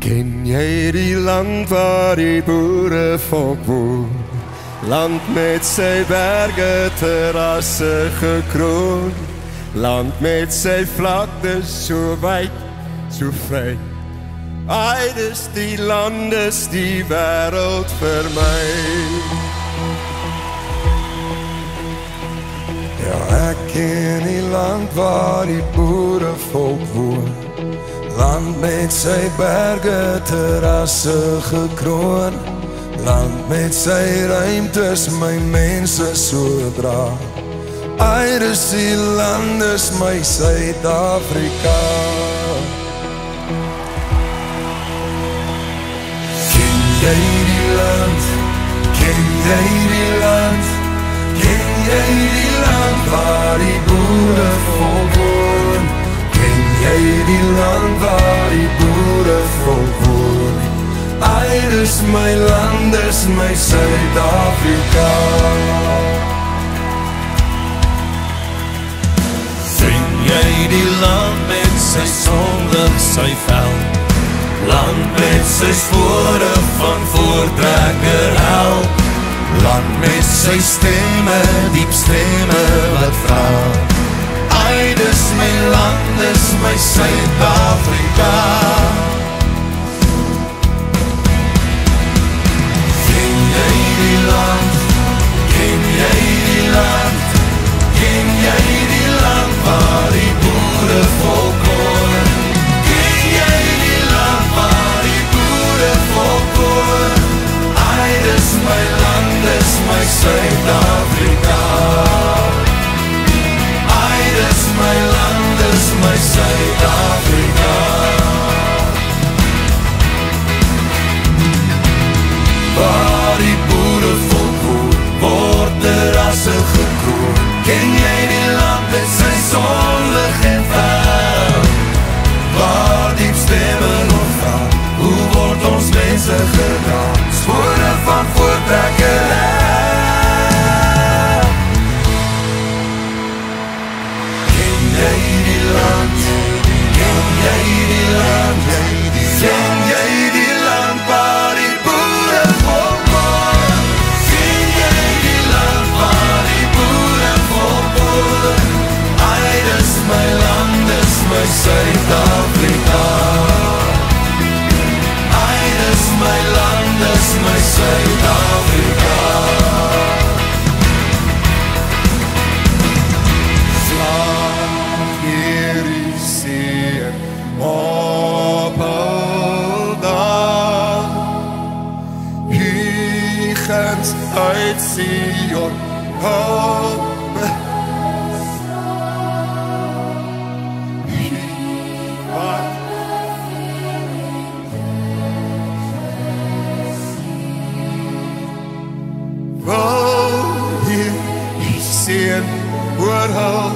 Ken jy die land waar die boere volk woon? Land met sy berge terrasse gekroon, land met sy vlaktes so wyd, so vry. Ai, dis die land, dis die wêreld vir my. Ja, ek ken die land waar die boere volk woon, land met sy berge terrasse gekroon, land met sy ruimtes my mense so dra. Ai, dis die land, dis my Suid-Afrika. Ken jy die land? Ken jy die land? Ken jy die land waar die boere volk woon? Ken jy die land waar die boere volk woon? Ai, dis my land, dis my Suid-Afrika. Ken jy die land met sy sonlig, sy vel? Land met sy spore van voortrekker hel, land met sy stemme, diep stemme wat vra. Ai, dis my land, dis my Suid-Afrika. Ken jy die land? Ken jy die land? Ken jy die land waar die boere volk woon? Ken jy die land waar die boere volk woon? Ai, dis my land, dis my Suid-Afrika. Ai, dis my land, dis my Suid-Afrika. Waar die boere volk woon, word terrasse gekroon. Ken jy die land met sy sonlig en vel? Waar diep stemme nog vra, hoe word ons mense gedra? Spore van voortrekker hel. Ken jy die land? Ken jy die land? Ken jy die land waar die boere volk woon? Ken jy die land waar die boere volk woon? Ai, dis my land, dis my Suid-Afrika. Ai, dis my land, dis my Suid-Afrika. Slag hier die see op Huldag, hiegens uit Sion hoop. Hier die seën oor hul